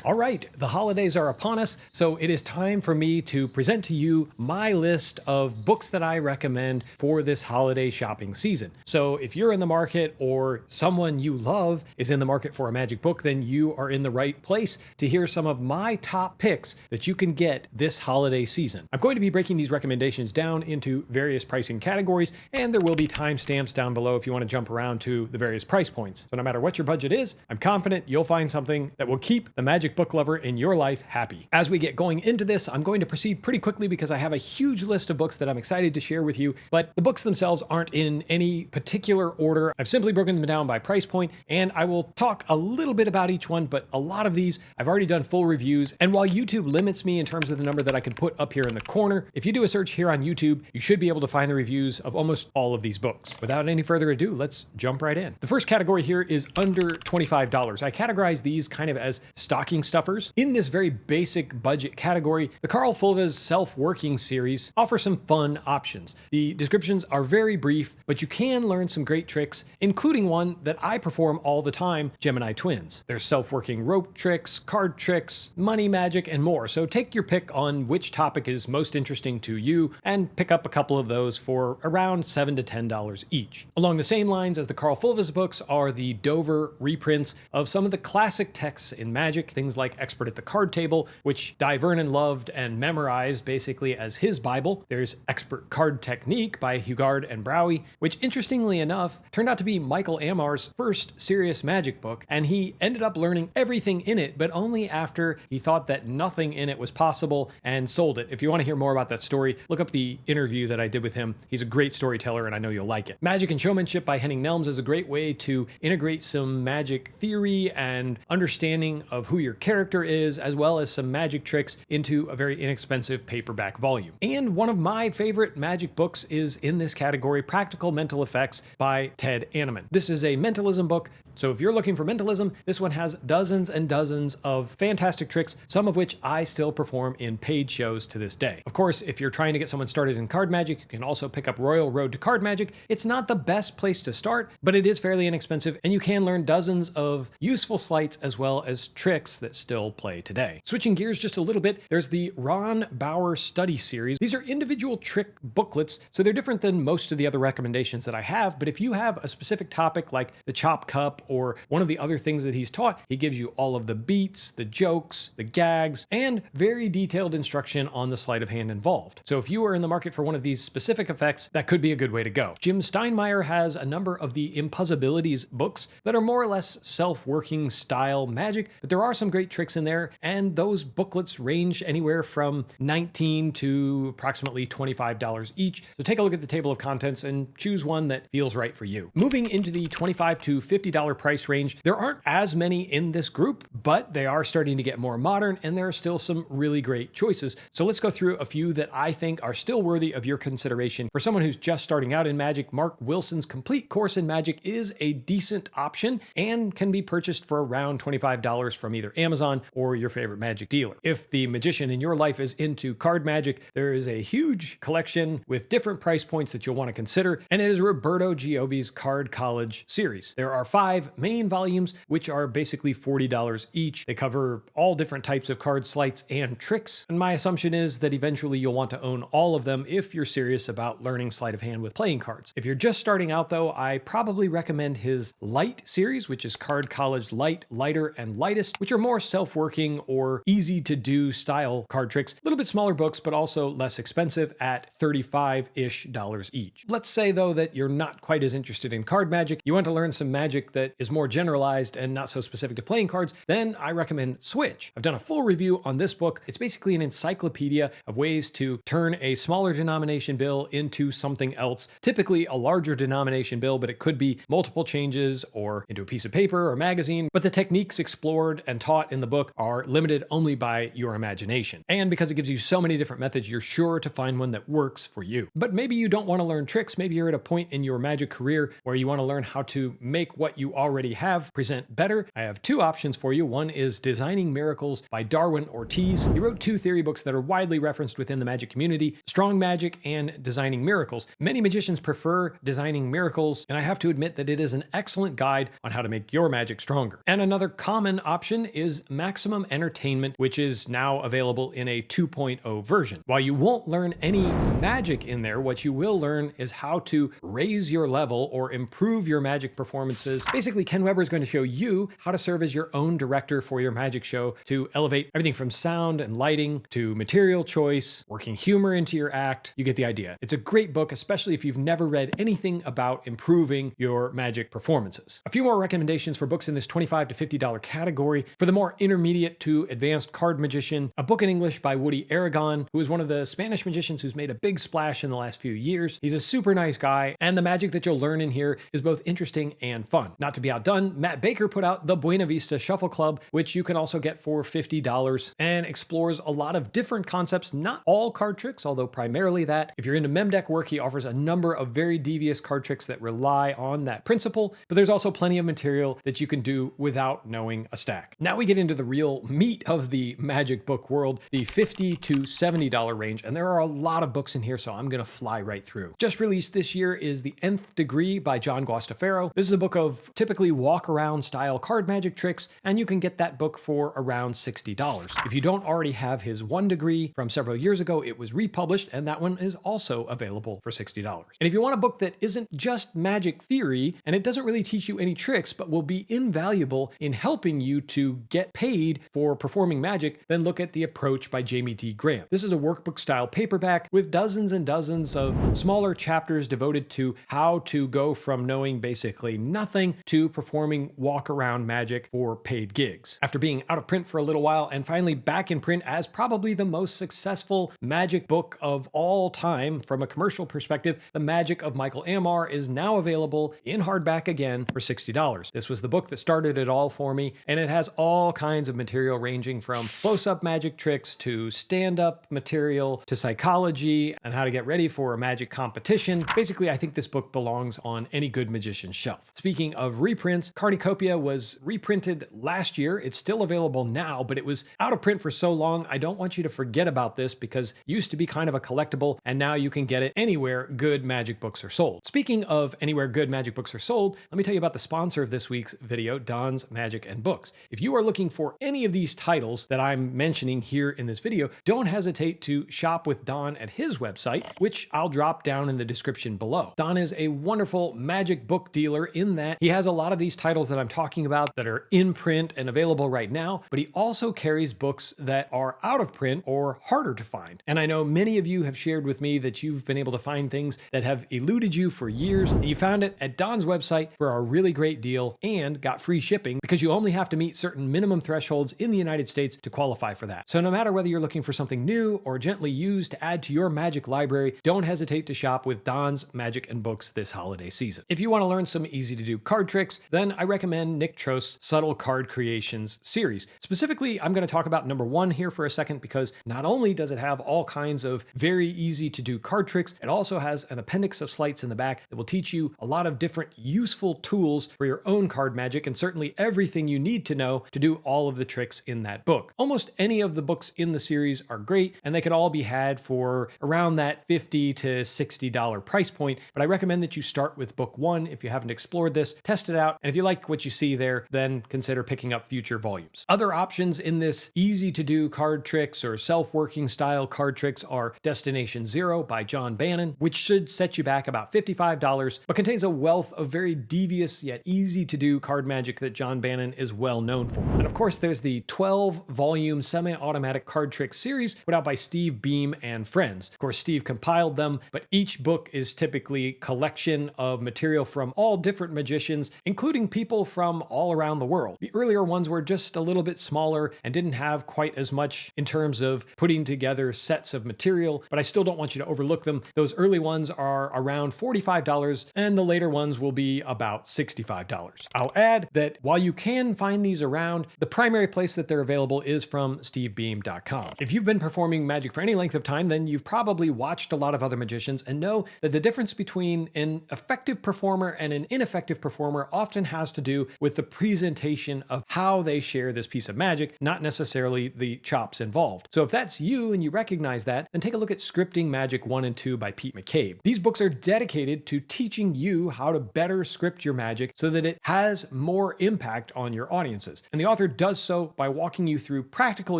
All right, the holidays are upon us, so it is time for me to present to you my list of books that I recommend for this holiday shopping season. So if you're in the market or someone you love is in the market for a magic book, then you are in the right place to hear some of my top picks that you can get this holiday season. I'm going to be breaking these recommendations down into various pricing categories, and there will be timestamps down below if you want to jump around to the various price points. So no matter what your budget is, I'm confident you'll find something that will keep the magic book lover in your life happy. As we get going into this, I'm going to proceed pretty quickly because I have a huge list of books that I'm excited to share with you, but the books themselves aren't in any particular order. I've simply broken them down by price point, and I will talk a little bit about each one, but a lot of these I've already done full reviews, and while YouTube limits me in terms of the number that I can put up here in the corner, if you do a search here on YouTube, you should be able to find the reviews of almost all of these books. Without any further ado, let's jump right in. The first category here is under $25. I categorize these kind of as stocking stuffers. In this very basic budget category, the Carl Fulves Self-Working series offers some fun options. The descriptions are very brief, but you can learn some great tricks, including one that I perform all the time, Gemini Twins. There's self-working rope tricks, card tricks, money magic, and more. So take your pick on which topic is most interesting to you and pick up a couple of those for around $7 to $10 each. Along the same lines as the Carl Fulves books are the Dover reprints of some of the classic texts in Magic, things like Expert at the Card Table, which Dai Vernon loved and memorized basically as his Bible. There's Expert Card Technique by Hugard and Browie, which interestingly enough turned out to be Michael Amar's first serious Magic book, and he ended up learning everything in it, but only after he thought that nothing in it was possible and sold it. If you want to hear more about that story, look up the interview that I did with him. He's a great storyteller, and I know you'll like it. Magic and Showmanship by Henning Nelms is a great way to integrate some magic theory and understanding of who your character is, as well as some magic tricks into a very inexpensive paperback volume. And one of my favorite magic books is in this category, Practical Mental Effects by Ted Anneman. This is a mentalism book, so if you're looking for mentalism, this one has dozens and dozens of fantastic tricks, some of which I still perform in paid shows to this day. Of course, if you're trying to get someone started in card magic, you can also pick up Royal Road to Card Magic. It's not the best place to start, but it is fairly inexpensive, and you can learn dozens of useful sleights as well as tricks that still play today. Switching gears just a little bit, there's the Ron Bauer Study Series. These are individual trick booklets, so they're different than most of the other recommendations that I have, but if you have a specific topic like the Chop Cup or one of the other things that he's taught, he gives you all of the beats, the jokes, the gags, and very detailed instruction on the sleight of hand involved. So if you are in the market for one of these specific effects, that could be a good way to go. Jim Steinmeier has a number of the Impossibilities books that are more or less self-working style magic, but there are some great tricks in there, and those booklets range anywhere from $19 to approximately $25 each. So take a look at the table of contents and choose one that feels right for you. Moving into the $25 to $50 price range, there aren't as many in this group, but they are starting to get more modern, and there are still some really great choices. So let's go through a few that I think are still worthy of your consideration. For someone who's just starting out in Magic, Mark Wilson's Complete Course in Magic is a decent option and can be purchased for around $25 from either Amazon or your favorite magic dealer. If the magician in your life is into card magic, there is a huge collection with different price points that you'll want to consider, and it is Roberto Giobbi's Card College series. There are 5 main volumes, which are basically $40 each. They cover all different types of card sleights and tricks, and my assumption is that eventually you'll want to own all of them if you're serious about learning sleight of hand with playing cards. If you're just starting out though, I probably recommend his Light series, which is Card College Light, Lighter, and Lightest, which are more self-working or easy to do style card tricks. A little bit smaller books, but also less expensive at $35-ish each. Let's say though that you're not quite as interested in card magic, you want to learn some magic that is more generalized and not so specific to playing cards, then I recommend Switch. I've done a full review on this book. It's basically an encyclopedia of ways to turn a smaller denomination bill into something else, typically a larger denomination bill, but it could be multiple changes or into a piece of paper or magazine. But the techniques explored and taught in the book are limited only by your imagination. And because it gives you so many different methods, you're sure to find one that works for you. But maybe you don't want to learn tricks. Maybe you're at a point in your magic career where you want to learn how to make what you already have present better. I have two options for you. One is Designing Miracles by Darwin Ortiz. He wrote two theory books that are widely referenced within the magic community, Strong Magic and Designing Miracles. Many magicians prefer Designing Miracles, and I have to admit that it is an excellent guide on how to make your magic stronger. And another common option is Maximum Entertainment, which is now available in a 2.0 version. While you won't learn any magic in there, what you will learn is how to raise your level or improve your magic performances. Basically, Ken Weber is going to show you how to serve as your own director for your magic show to elevate everything from sound and lighting to material choice, working humor into your act. You get the idea. It's a great book, especially if you've never read anything about improving your magic performances. A few more recommendations for books in this $25 to $50 category. For the more intermediate to advanced card magician, a book in English by Woody Aragon, who is one of the Spanish magicians who's made a big splash in the last few years. He's a super nice guy, and the magic that you'll learn in here is both interesting and fun. Not to be outdone, Matt Baker put out the Buena Vista Shuffle Club, which you can also get for $50 and explores a lot of different concepts, not all card tricks, although primarily that. If you're into mem deck work, he offers a number of very devious card tricks that rely on that principle, but there's also plenty of material that you can do without knowing a stack. Now we get into the real meat of the magic book world, the $50 to $70 range, and there are a lot of books in here, so I'm gonna fly right through. Just released this year is The Nth Degree by John Guastafaro. This is a book of typically walk-around style card magic tricks, and you can get that book for around $60. If you don't already have his 1 Degree from several years ago, it was republished, and that one is also available for $60. And if you want a book that isn't just magic theory, and it doesn't really teach you any tricks, but will be invaluable in helping you to get paid for performing magic, then look at The Approach by Jamie D. Graham. This is a workbook style paperback with dozens and dozens of smaller chapters devoted to how to go from knowing basically nothing to performing walk around magic for paid gigs. After being out of print for a little while and finally back in print as probably the most successful magic book of all time from a commercial perspective, The Magic of Michael Ammar is now available in hardback again for $60. This was the book that started it all for me, and it has all kinds of material ranging from close-up magic tricks to stand-up material to psychology and how to get ready for a magic competition. Basically, I think this book belongs on any good magician's shelf. Speaking of reprints, Carnicopia was reprinted last year. It's still available now, but it was out of print for so long, I don't want you to forget about this because it used to be kind of a collectible, and now you can get it anywhere good magic books are sold. Speaking of anywhere good magic books are sold, let me tell you about the sponsor of this week's video, Don's Magic and Books. If you are looking for any of these titles that I'm mentioning here in this video, don't hesitate to shop with Don at his website, which I'll drop down in the description below. Don is a wonderful magic book dealer in that he has a lot of these titles that I'm talking about that are in print and available right now, but he also carries books that are out of print or harder to find. And I know many of you have shared with me that you've been able to find things that have eluded you for years, and you found it at Don's website for a really great deal and got free shipping because you only have to meet certain minimum thresholds in the United States to qualify for that. So no matter whether you're looking for something new or gently used to add to your magic library, don't hesitate to shop with Don's Magic and Books this holiday season. If you want to learn some easy to do card tricks, then I recommend Nick Trost's Subtle Card Creations series. Specifically, I'm going to talk about number 1 here for a second because not only does it have all kinds of very easy to do card tricks, it also has an appendix of sleights in the back that will teach you a lot of different useful tools for your own card magic and certainly everything you need to know to do all of the tricks in that book. Almost any of the books in the series are great and they can all be had for around that $50 to $60 price point, but I recommend that you start with book 1 if you haven't explored this, test it out, and if you like what you see there, then consider picking up future volumes. Other options in this easy to do card tricks or self-working style card tricks are Destination Zero by John Bannon, which should set you back about $55, but contains a wealth of very devious yet easy to do card magic that John Bannon is well known for. And of course, there's the 12-volume semi-automatic card trick series put out by Steve Beam and friends. Of course, Steve compiled them, but each book is typically a collection of material from all different magicians, including people from all around the world. The earlier ones were just a little bit smaller and didn't have quite as much in terms of putting together sets of material, but I still don't want you to overlook them. Those early ones are around $45 and the later ones will be about $65. I'll add that while you can find these around, the primary place that they're available is from stevebeam.com. If you've been performing magic for any length of time, then you've probably watched a lot of other magicians and know that the difference between an effective performer and an ineffective performer often has to do with the presentation of how they share this piece of magic, not necessarily the chops involved. So if that's you and you recognize that, then take a look at Scripting Magic 1 and 2 by Pete McCabe. These books are dedicated to teaching you how to better script your magic so that it has more impact on your audiences. And the author does so by walking you through practical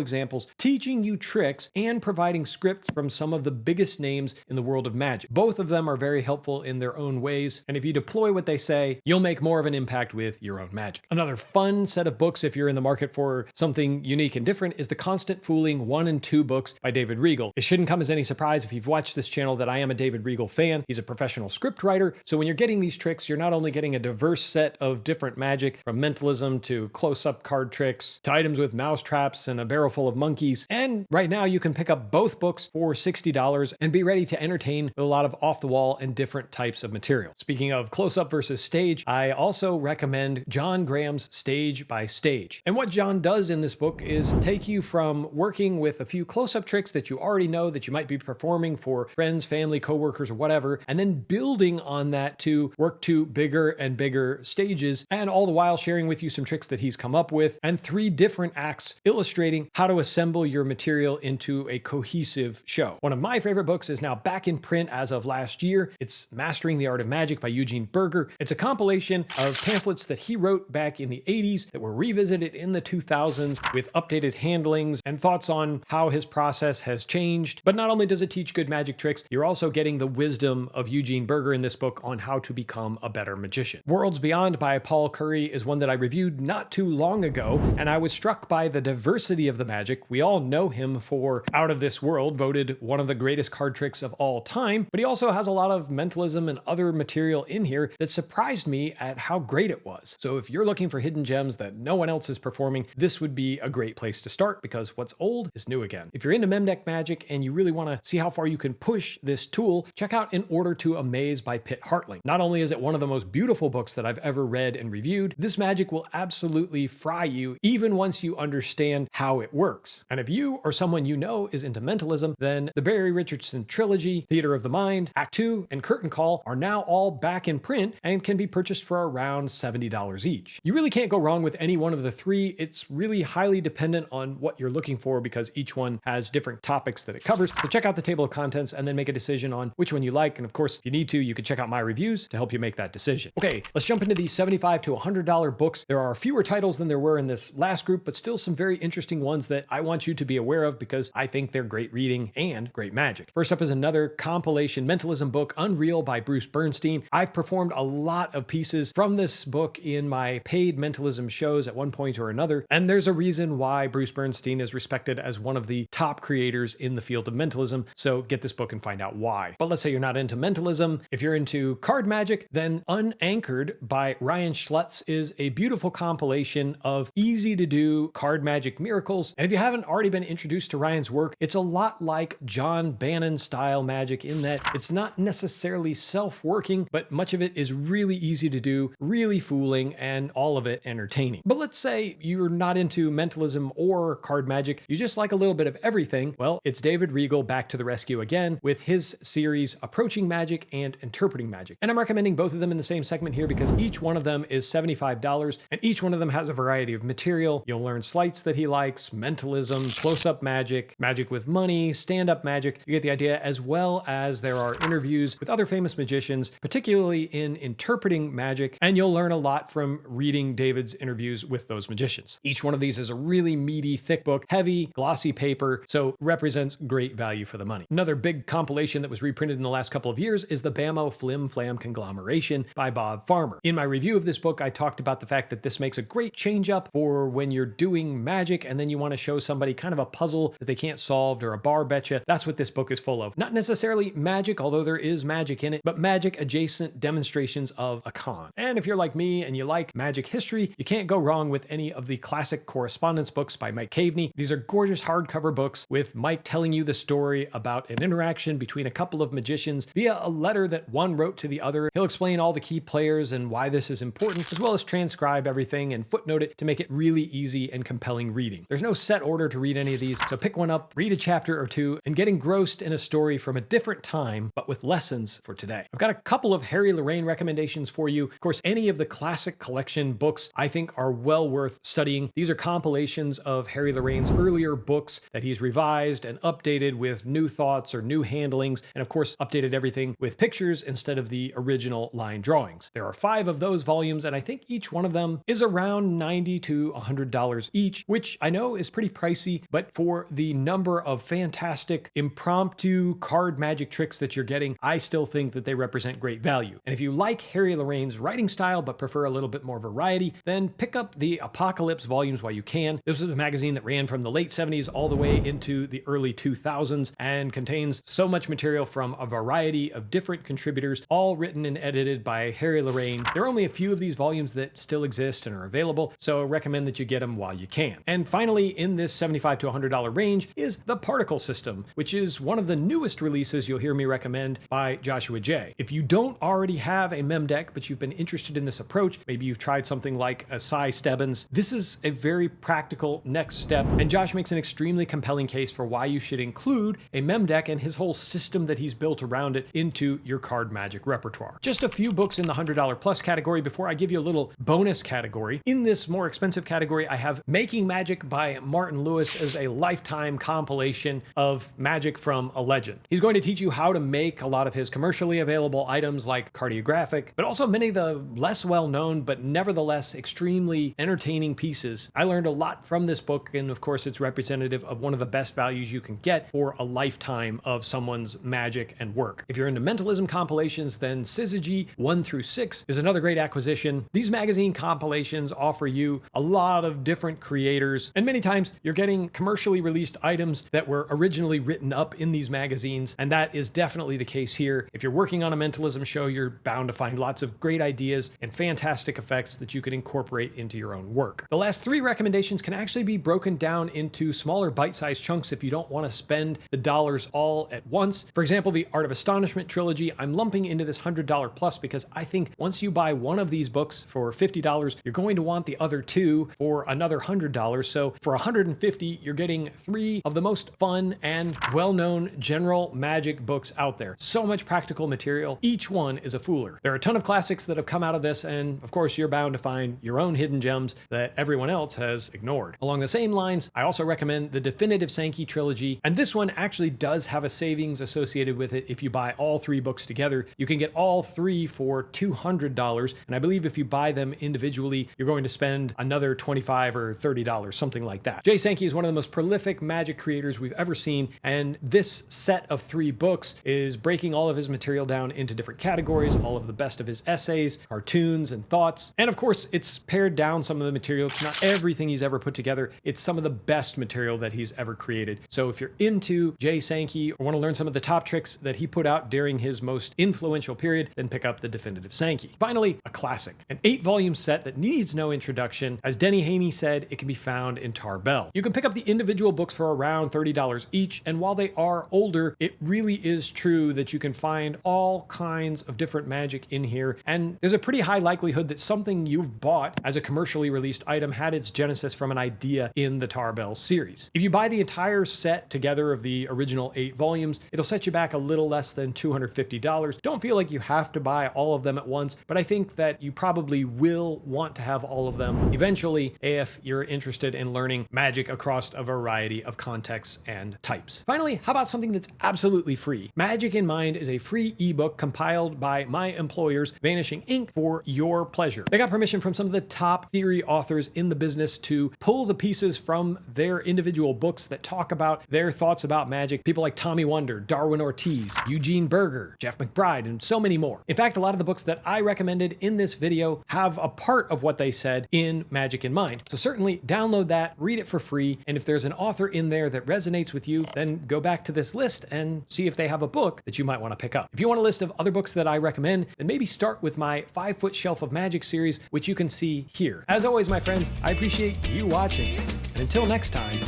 examples, teaching you tricks, and providing scripts from some of the biggest names in the world of magic. Both of them are very helpful in their own ways, and if you deploy what they say, you'll make more of an impact with your own magic. Another fun set of books, if you're in the market for something unique and different, is the Constant Fooling 1 and 2 books by David Regal. It shouldn't come as any surprise if you've watched this channel that I am a David Regal fan. He's a professional script writer, so when you're getting these tricks, you're not only getting a diverse set of different magic, from mentalism to close-up card tricks to items with mouse traps and a barrel full of monkeys. And right now you can pick up both books for $60 and be ready to entertain with a lot of off-the-wall and different types of material. Speaking of close-up versus stage, I also recommend John Graham's Stage by Stage. And what John does in this book is take you from working with a few close-up tricks that you already know that you might be performing for friends, family, coworkers, or whatever, and then building on that to work to bigger and bigger stages, and all the while sharing with you some tricks that he's come up with, and 3 different acts illustrating how to assemble your material into a cohesive show. One of my favorite books is now back in print as of last year. It's Mastering the Art of Magic by Eugene Berger. It's a compilation of pamphlets that he wrote back in the 80s that were revisited in the 2000s with updated handlings and thoughts on how his process has changed. But not only does it teach good magic tricks, you're also getting the wisdom of Eugene Berger in this book on how to become a better magician. Worlds Beyond by Paul Curry is one that I reviewed not too long ago, and I was struck by the diversity of the magic. We all know him for Out of This World, voted one of the greatest card tricks of all time, but he also has a lot of mentalism and other material in here that surprised me at how great it was. So if you're looking for hidden gems that no one else is performing, this would be a great place to start, because what's old is new again. If you're into Memdeck magic and you really want to see how far you can push this tool, check out In Order to Amaze by Pitt Hartling. Not only is it one of the most beautiful books that I've ever read and reviewed, this magic will absolutely fry you even once you understand how it works. And if you or someone you know is into mentalism, then the Barry Richardson trilogy, Theater of the Mind, Act 2, and Curtain Call are now all back in print and can be purchased for around $70 each. You really can't go wrong with any one of the 3. It's really highly dependent on what you're looking for, because each one has different topics that it covers. So check out the table of contents and then make a decision on which one you like. And of course, if you need to, you can check out my reviews to help you make that decision. Okay, let's jump into these $75 to $100 books. There are fewer titles than there were in this last group, but still some very interesting ones that I want you to be aware of because I think they're great reading and great magic. First up is another compilation mentalism book, Unreal by Bruce Bernstein. I've performed a lot of pieces from this book in my paid mentalism shows at one point or another, and there's a reason why Bruce Bernstein is respected as one of the top creators in the field of mentalism, so get this book and find out why. But let's say you're not into mentalism. If you're into card magic, then Unanchored by Ryan Schlutz is a beautiful compilation of easy to do card magic miracles. And if you haven't already been introduced to Ryan's work, it's a lot like John Bannon style magic in that it's not necessarily self-working, but much of it is really easy to do, really fooling, and all of it entertaining. But let's say you're not into mentalism or card magic, you just like a little bit of everything. Well, it's David Regal back to the rescue again with his series Approaching Magic and Interpreting Magic. And I'm recommending both of them in the same segment here because each one of them is $75 and each one of them has a variety of material. You'll learn sleights that he likes, mentalism, close-up magic, magic with money, stand-up magic. You get the idea, as well as there are interviews with other famous magicians, particularly in interpreting magic, and you'll learn a lot from reading David's interviews with those magicians. Each one of these is a really meaty, thick book, heavy, glossy paper, so represents great value for the money. Another big compilation that was reprinted in the last couple of years is the Bamo Flim Flam Conglomeration by Bob Farmer. In my review of this book, I talked about the fact that this makes a great change-up for when you're doing magic and then you want to show somebody kind of a puzzle that they can't solve or a bar betcha. That's what this book is full of. Not necessarily magic, although there is magic in it, but magic adjacent demonstrations of a con. And if you're like me and you like magic history, you can't go wrong with any of the classic correspondence books by Mike Caveney. These are gorgeous hardcover books with Mike telling you the story about an interaction between a couple of magicians via a letter that one wrote to the other. He'll explain all the key players and why this is important, as well as transcribe everything and footnote it to make it really easy and compelling reading. There's no set order to read any of these, so pick one up, read a chapter or two, and get engrossed in a story from a different time, but with lessons for today. I've got a couple of Harry Lorraine recommendations for you. Of course, course, any of the classic collection books I think are well worth studying. These are compilations of Harry Lorayne's earlier books that he's revised and updated with new thoughts or new handlings, and of course updated everything with pictures instead of the original line drawings. There are 5 of those volumes, and I think each one of them is around $90 to $100 each, which I know is pretty pricey, but for the number of fantastic impromptu card magic tricks that you're getting, I still think that they represent great value. And if you like Harry Lorayne's writing style but prefer a little bit more variety, then pick up the Apocalypse volumes while you can. This was a magazine that ran from the late 70s all the way into the early 2000s and contains so much material from a variety of different contributors, all written and edited by Harry Lorayne. There are only a few of these volumes that still exist and are available, so I recommend that you get them while you can. And finally, in this $75 to $100 range is the Particle System, which is one of the newest releases you'll hear me recommend by Joshua J. If you don't already have a mem deck, but you've been interested in this approach, maybe you've tried something like a Cy Stebbins, this is a very practical next step, and Josh makes an extremely compelling case for why you should include a mem deck and his whole system that he's built around it into your card magic repertoire. Just a few books in the $100 plus category before I give you a little bonus category. In this more expensive category, I have Making Magic by Martin Lewis as a lifetime compilation of magic from a legend. He's going to teach you how to make a lot of his commercially available items like Cartographic, but also many of the less well-known but nevertheless extremely entertaining pieces. I learned a lot from this book, and of course it's representative of one of the best values you can get for a lifetime of someone's magic and work. If you're into mentalism compilations, then Syzygy 1 through 6 is another great acquisition. These magazine compilations offer you a lot of different creators, and many times you're getting commercially released items that were originally written up in these magazines, and that is definitely the case here. If you're working on a mentalism show, you're bound to find lots of great ideas and fantastic effects that you can incorporate into your own work. The last 3 recommendations can actually be broken down into smaller bite-sized chunks if you don't want to spend the dollars all at once. For example, the Art of Astonishment trilogy, I'm lumping into this $100 plus because I think once you buy one of these books for $50, you're going to want the other 2 for another $100. So for $150, you're getting 3 of the most fun and well-known general magic books out there. So much practical material. Each one is a fooler. There are a ton of classics that have come out of this, and of course you're bound to find your own hidden gems that everyone else has ignored. Along the same lines, I also recommend the Definitive Sankey trilogy, and this one actually does have a savings associated with it. If you buy all 3 books together, you can get all 3 for $200, and I believe if you buy them individually, you're going to spend another $25 or $30, something like that. Jay Sankey is one of the most prolific magic creators we've ever seen, and this set of 3 books is breaking all of his material down into different categories, all of the best of his essays, cartoons, and thoughts. And of course, it's pared down some of the material. It's not everything he's ever put together. It's some of the best material that he's ever created. So if you're into Jay Sankey or want to learn some of the top tricks that he put out during his most influential period, then pick up the Definitive Sankey. Finally, a classic, an 8-volume set that needs no introduction. As Denny Haney said, it can be found in Tarbell. You can pick up the individual books for around $30 each, and while they are older, it really is true that you can find all kinds of different magic in here, and there's a pretty high likelihood that something you've bought as a commercially released item had its genesis from an idea in the Tarbell series. If you buy the entire set together of the original 8 volumes, it'll set you back a little less than $250. Don't feel like you have to buy all of them at once, but I think that you probably will want to have all of them eventually if you're interested in learning magic across a variety of contexts and types. Finally, how about something that's absolutely free? Magic in Mind is a free ebook compiled by my employers, Vanishing Ink, for your pleasure. They got permission from some of the top theory authors in the business to pull the pieces from their individual books that talk about their thoughts about magic. People like Tommy Wonder, Darwin Ortiz, Eugene Berger, Jeff McBride, and so many more. In fact, a lot of the books that I recommended in this video have a part of what they said in Magic in Mind. So certainly download that, read it for free, and if there's an author in there that resonates with you, then go back to this list and see if they have a book that you might want to pick up. If you want a list of other books that I recommend, then maybe start with my 5-Foot Shelf of Magic series, which you can see here. As always, my friends, I appreciate you watching, and until next time,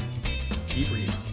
keep reading.